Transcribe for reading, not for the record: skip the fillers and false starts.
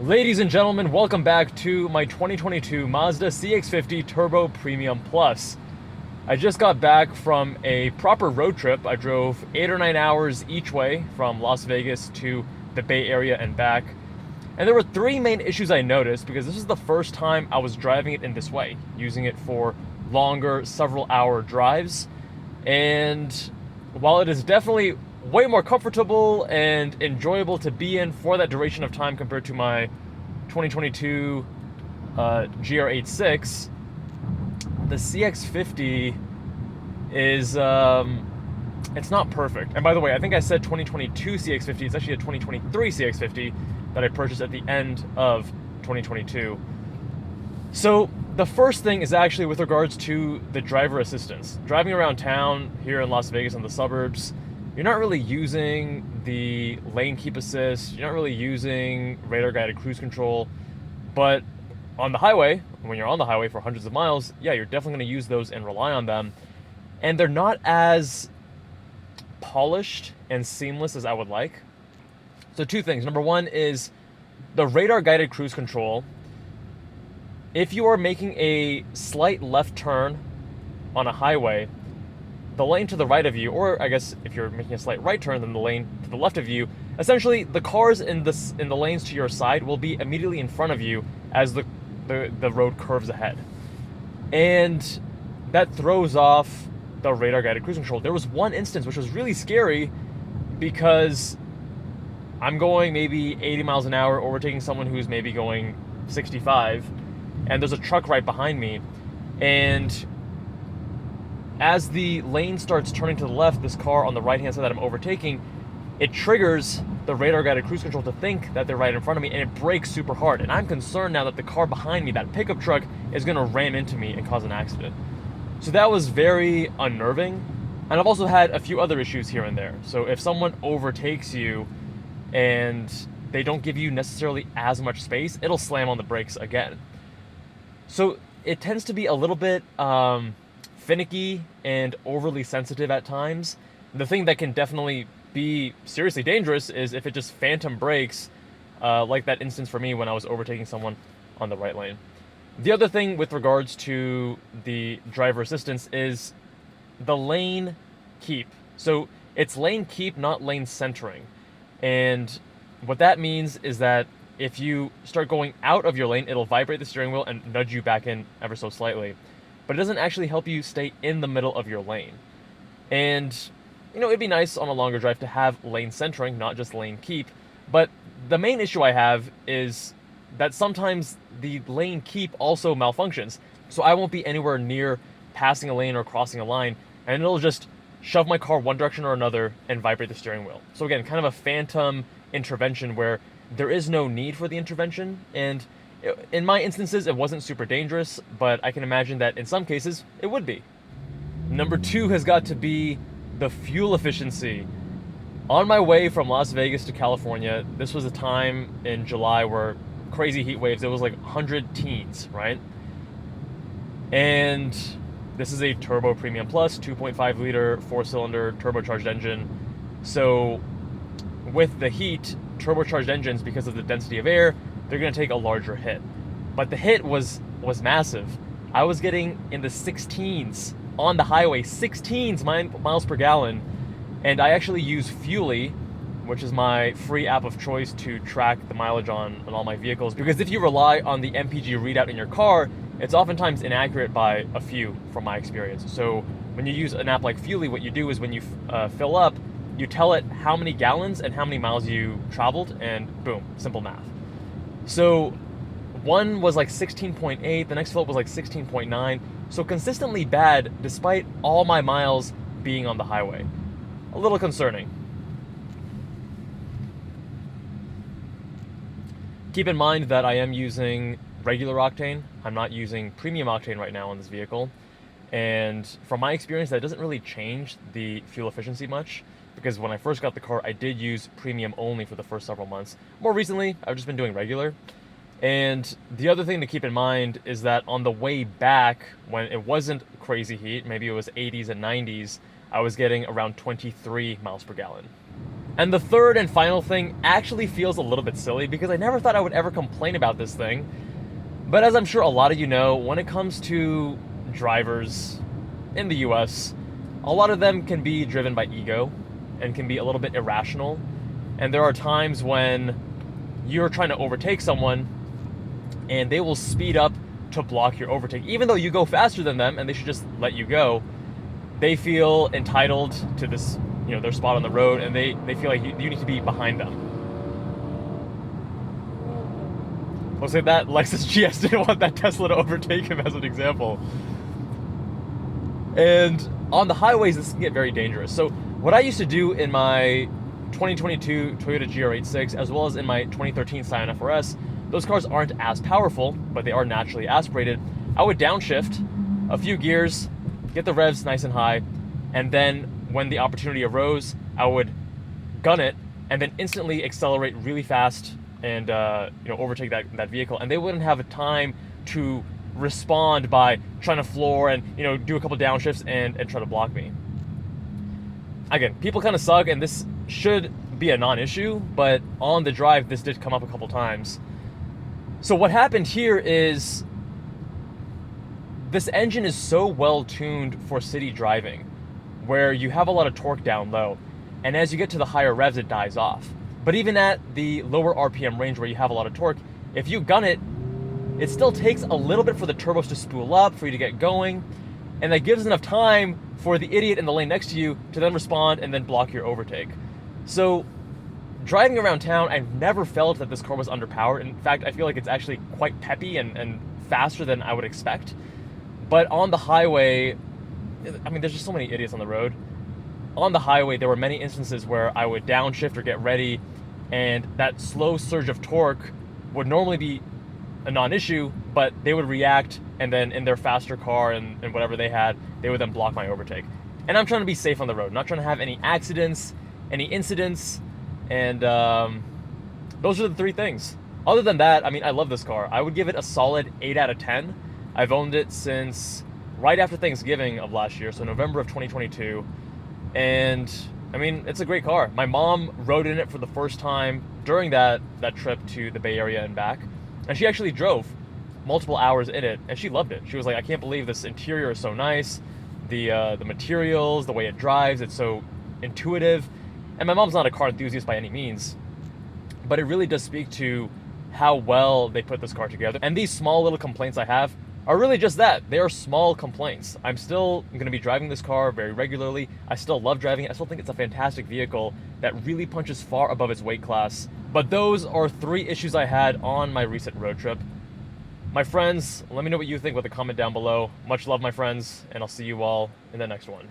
Ladies and gentlemen, welcome back to my 2022 Mazda CX-50 Turbo Premium Plus. I just got back from a proper road trip. I drove 8 or 9 hours each way from Las Vegas to the Bay Area and back. And there were three main issues I noticed because this is the first time I was driving it in this way, using it for longer, several hour drives. And while it is definitely way more comfortable and enjoyable to be in for that duration of time compared to my 2022 GR86, the CX-50 is it's not perfect. And by the way, I think I said 2022 CX-50. It's actually a 2023 CX-50 that I purchased at the end of 2022. So the first thing is actually with regards to the driver assistance. Driving around town here in Las Vegas and the suburbs, you're not really using the lane keep assist, you're not really using radar guided cruise control, but on the highway, when you're on the highway for hundreds of miles, yeah, you're definitely going to use those and rely on them. And they're not as polished and seamless as I would like. So two things. Number one is the radar guided cruise control. If you are making a slight left turn on a highway, the lane to the right of you, or I guess if you're making a slight right turn, then the lane to the left of you, essentially the cars in the lanes to your side will be immediately in front of you as the road curves ahead. And that throws off the radar guided cruise control. There was one instance which was really scary because I'm going maybe 80 miles an hour, overtaking someone who's maybe going 65, and there's a truck right behind me. And as the lane starts turning to the left, this car on the right-hand side that I'm overtaking, it triggers the radar-guided cruise control to think that they're right in front of me, and it brakes super hard. And I'm concerned now that the car behind me, that pickup truck, is going to ram into me and cause an accident. So that was very unnerving. And I've also had a few other issues here and there. So if someone overtakes you and they don't give you necessarily as much space, it'll slam on the brakes again. So it tends to be a little bit finicky and overly sensitive at times. The thing that can definitely be seriously dangerous is if it just phantom brakes, like that instance for me when I was overtaking someone on the right lane. The other thing with regards to the driver assistance is the lane keep. So it's lane keep, not lane centering. And what that means is that if you start going out of your lane, it'll vibrate the steering wheel and nudge you back in ever so slightly. But it doesn't actually help you stay in the middle of your lane. And, you know, it'd be nice on a longer drive to have lane centering, not just lane keep. But the main issue I have is that sometimes the lane keep also malfunctions. So I won't be anywhere near passing a lane or crossing a line, and it'll just shove my car one direction or another and vibrate the steering wheel. So again, kind of a phantom intervention where there is no need for the intervention. And in my instances, it wasn't super dangerous, but I can imagine that in some cases, it would be. Number two has got to be the fuel efficiency. On my way from Las Vegas to California, this was a time in July where crazy heat waves, it was like 100 teens, right? And this is a Turbo Premium Plus, 2.5 liter, 4-cylinder turbocharged engine. So with the heat, turbocharged engines, because of the density of air, they're going to take a larger hit. But the hit was massive. I was getting in the 16s on the highway, 16s miles per gallon. And I actually use Fuely, which is my free app of choice to track the mileage on all my vehicles. Because if you rely on the MPG readout in your car, it's oftentimes inaccurate by a few from my experience. So when you use an app like Fuely, what you do is when you fill up, you tell it how many gallons and how many miles you traveled, and boom, simple math. So one was like 16.8, the next fill up was like 16.9. So consistently bad despite all my miles being on the highway. A little concerning. Keep in mind that I am using regular octane. I'm not using premium octane right now on this vehicle. And from my experience, that doesn't really change the fuel efficiency much, because when I first got the car, I did use premium only for the first several months. More recently, I've just been doing regular. And the other thing to keep in mind is that on the way back, when it wasn't crazy heat, maybe it was 80s and 90s, I was getting around 23 miles per gallon. And the third and final thing actually feels a little bit silly because I never thought I would ever complain about this thing. But as I'm sure a lot of you know, when it comes to drivers in the US, a lot of them can be driven by ego and can be a little bit irrational. And there are times when you're trying to overtake someone and they will speed up to block your overtake. Even though you go faster than them and they should just let you go, they feel entitled to this, their spot on the road, and they feel like you need to be behind them. We'll say that Lexus GS didn't want that Tesla to overtake him as an example. And on the highways, this can get very dangerous. So what I used to do in my 2022 Toyota GR86, as well as in my 2013 Scion FRS, those cars aren't as powerful, but they are naturally aspirated. I would downshift a few gears, get the revs nice and high, and then when the opportunity arose, I would gun it and then instantly accelerate really fast and overtake that vehicle. And they wouldn't have a time to respond by trying to floor and do a couple downshifts and try to block me. Again, people kind of suck, and this should be a non-issue, but on the drive, this did come up a couple times. So what happened here is this engine is so well tuned for city driving, where you have a lot of torque down low, and as you get to the higher revs, it dies off. But even at the lower RPM range where you have a lot of torque, if you gun it, it still takes a little bit for the turbos to spool up, for you to get going, and that gives enough time for the idiot in the lane next to you to then respond and then block your overtake. So driving around town, I've never felt that this car was underpowered. In fact, I feel like it's actually quite peppy and faster than I would expect. But on the highway, there's just so many idiots on the road. On the highway, there were many instances where I would downshift or get ready, and that slow surge of torque would normally be a non-issue, but they would react, and then in their faster car and whatever they had, they would then block my overtake. And I'm trying to be safe on the road, I'm not trying to have any accidents, any incidents, and those are the three things. Other than that, I love this car. I would give it a solid 8 out of 10. I've owned it since right after Thanksgiving of last year, so November of 2022. And it's a great car. My mom rode in it for the first time during that trip to the Bay Area and back. And she actually drove multiple hours in it, and she loved it. She was like, I can't believe this interior is so nice. The materials, the way it drives, it's so intuitive. And my mom's not a car enthusiast by any means, but it really does speak to how well they put this car together. And these small little complaints I have are really just that. They are small complaints. I'm still going to be driving this car very regularly. I still love driving it. I still think it's a fantastic vehicle that really punches far above its weight class. But those are 3 issues I had on my recent road trip. My friends, let me know what you think with a comment down below. Much love, my friends, and I'll see you all in the next one.